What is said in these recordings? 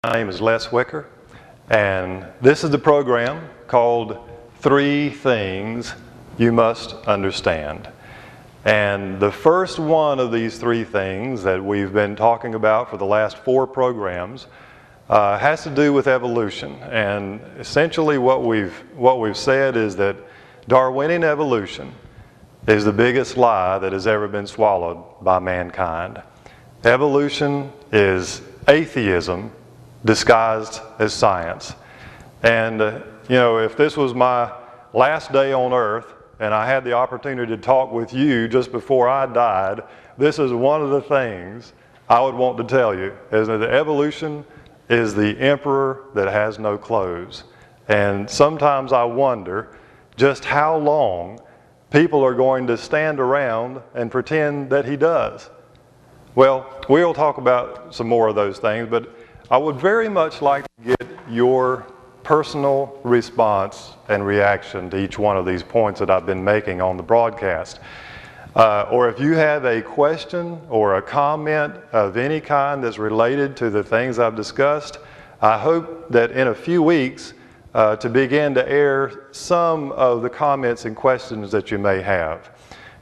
My name is Les Wicker, and this is the program called 3 Things You Must Understand. And the first one of these 3 things that we've been talking about for the last 4 programs has to do with evolution. And essentially what we've said is that Darwinian evolution is the biggest lie that has ever been swallowed by mankind. Evolution is atheism disguised as science. And if this was my last day on earth and I had the opportunity to talk with you just before I died, this is one of the things I would want to tell you, is that evolution is the emperor that has no clothes. And sometimes I wonder just how long people are going to stand around and pretend that he does. Well, we'll talk about some more of those things, but I would very much like to get your personal response and reaction to each one of these points that I've been making on the broadcast. Or if you have a question or a comment of any kind that's related to the things I've discussed, I hope that in a few weeks to begin to air some of the comments and questions that you may have.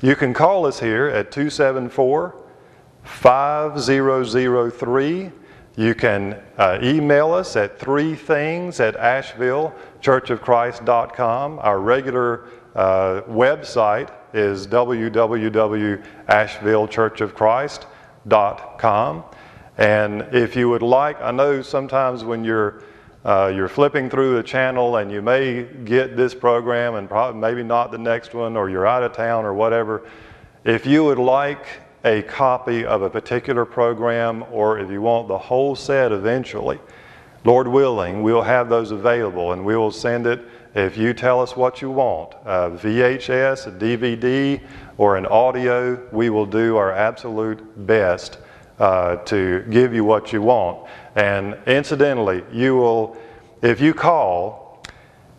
You can call us here at 274-5003. You can email us at 3things@ashevillechurchofchrist.com. Our regular website is www.ashevillechurchofchrist.com. And if you would like, I know sometimes when you're flipping through the channel and you may get this program and probably maybe not the next one, or you're out of town or whatever, if you would like a copy of a particular program, or if you want the whole set eventually, Lord willing, we'll have those available and we will send it if you tell us what you want. VHS, a DVD, or an audio, we will do our absolute best to give you what you want. And incidentally, if you call,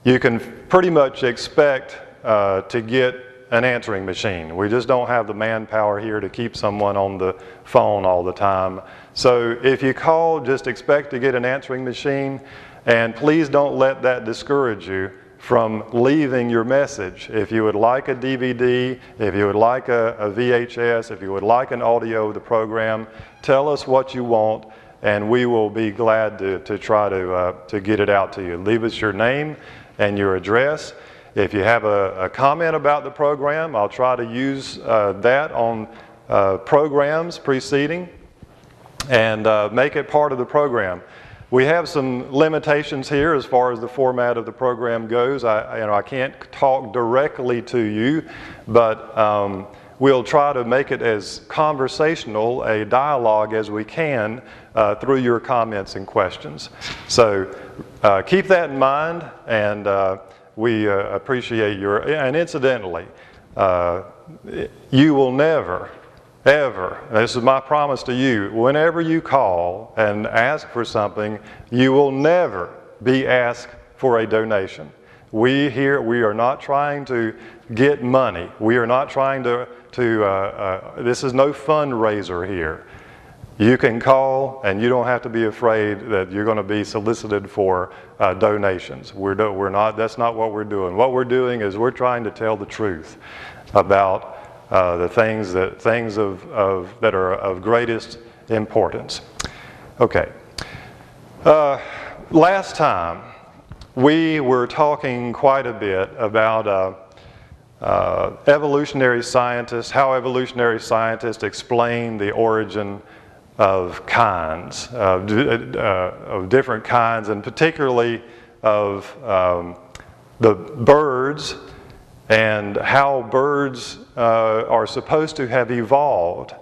you can pretty much expect to get an answering machine. We just don't have the manpower here to keep someone on the phone all the time. So if you call, just expect to get an answering machine, and please don't let that discourage you from leaving your message. If you would like a DVD, if you would like a VHS, if you would like an audio of the program, tell us what you want, and we will be glad to try to get it out to you. Leave us your name and your address. If you have a comment about the program, I'll try to use that on programs preceding and make it part of the program. We have some limitations here as far as the format of the program goes. I can't talk directly to you, but we'll try to make it as conversational a dialogue as we can through your comments and questions. So keep that in mind, and we appreciate and incidentally, you will never, ever, this is my promise to you, whenever you call and ask for something, you will never be asked for a donation. We are not trying to get money. We are not trying this is no fundraiser here. You can call, and you don't have to be afraid that you're going to be solicited for donations. That's not what we're doing. What we're doing is we're trying to tell the truth about the things that are of greatest importance. Okay. Last time we were talking quite a bit about evolutionary scientists, how evolutionary scientists explain the origin of kinds, of different kinds, and particularly of the birds, and how birds are supposed to have evolved,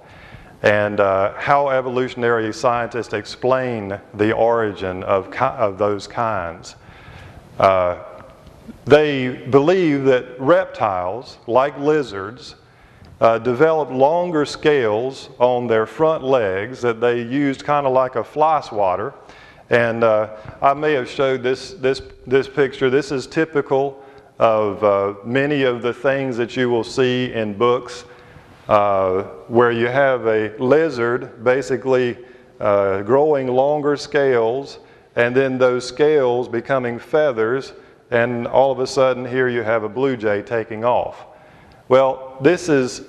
and how evolutionary scientists explain the origin of those kinds. They believe that reptiles, like lizards, developed longer scales on their front legs that they used kind of like a fly swatter. And I may have showed this picture. This is typical of many of the things that you will see in books where you have a lizard basically growing longer scales and then those scales becoming feathers, and all of a sudden here you have a blue jay taking off. Well, this is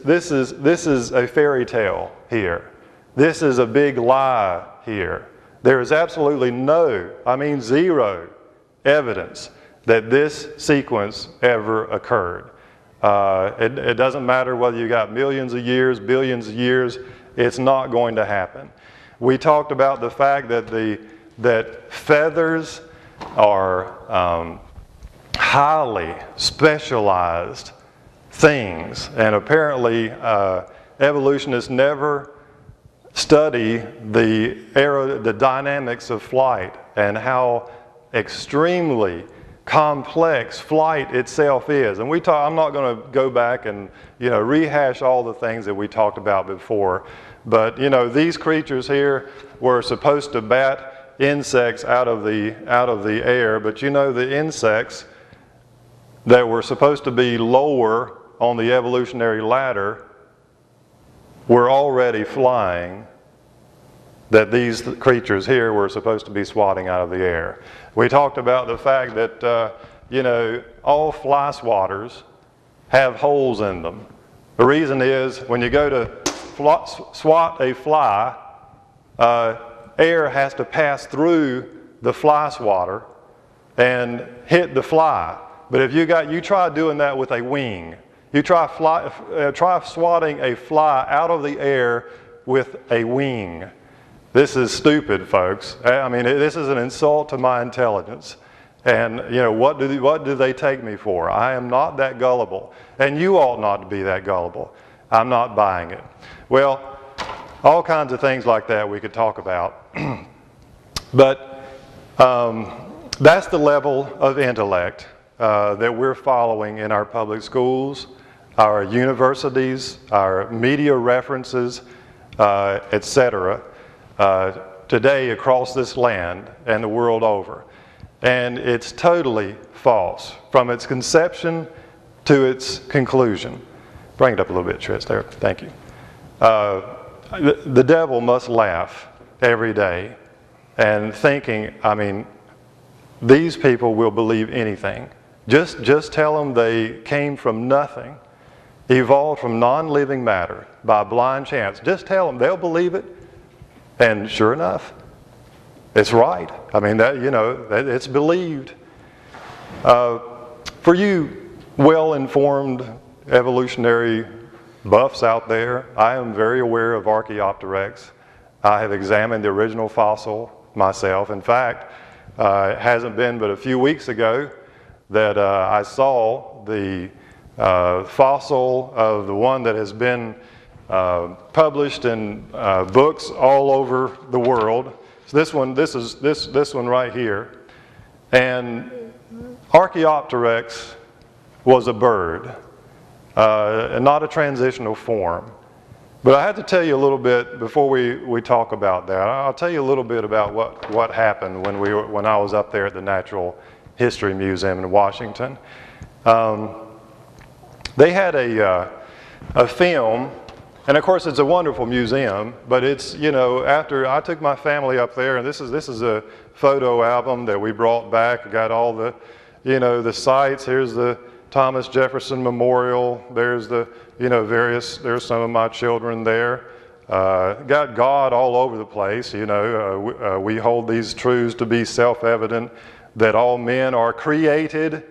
a fairy tale here. This is a big lie here. There is absolutely no, I mean zero, evidence that this sequence ever occurred. It doesn't matter whether you got millions of years, billions of years, it's not going to happen. We talked about the fact that feathers are highly specialized things, and apparently evolutionists never study the dynamics of flight and how extremely complex flight itself is. And I'm not going to go back and rehash all the things that we talked about before, but these creatures here were supposed to bat insects out of the air, but the insects that were supposed to be lower on the evolutionary ladder were already flying, that these creatures here were supposed to be swatting out of the air. We talked about the fact that all fly swatters have holes in them. The reason is when you go to swat a fly, air has to pass through the fly swatter and hit the fly. But if you try doing that with a wing, you try swatting a fly out of the air with a wing. This is stupid, folks. I mean, this is an insult to my intelligence. And what do they take me for? I am not that gullible, and you ought not to be that gullible. I'm not buying it. Well, all kinds of things like that we could talk about. But that's the level of intellect that we're following in our public schools, our universities, our media references, etc. Today across this land and the world over. And it's totally false from its conception to its conclusion. Bring it up a little bit, Tris, there. Thank you. The devil must laugh every day and thinking, I mean, these people will believe anything. Just tell them they came from nothing, evolved from non-living matter by blind chance. Just tell them, they'll believe it. And sure enough, it's right. I mean, it's believed. For you well-informed evolutionary buffs out there, I am very aware of Archaeopteryx. I have examined the original fossil myself. In fact, it hasn't been but a few weeks ago that I saw the fossil of the one that has been published in books all over the world. So this one right here, and Archaeopteryx was a bird, and not a transitional form. But I have to tell you a little bit before we talk about that. I'll tell you a little bit about what happened when I was up there at the Natural History Museum in Washington. They had a film. And of course, it's a wonderful museum, but it's, after I took my family up there, and this is a photo album that we brought back, got all the, the sites. Here's the Thomas Jefferson Memorial. There's the, there's some of my children there. Got God all over the place, we hold these truths to be self-evident, that all men are created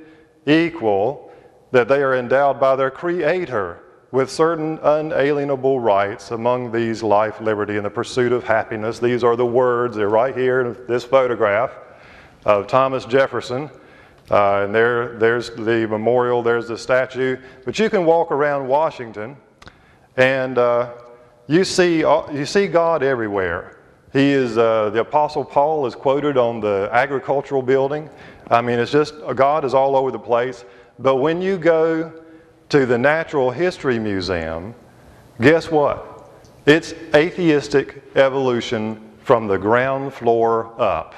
equal, that they are endowed by their Creator with certain unalienable rights, among these life, liberty, and the pursuit of happiness. These are the words, they're right here in this photograph of Thomas Jefferson. And there's the memorial, there's the statue. But you can walk around Washington and you see God everywhere. He is, the Apostle Paul is quoted on the agricultural building. I mean, it's just, God is all over the place. But when you go to the Natural History Museum, guess what? It's atheistic evolution from the ground floor up.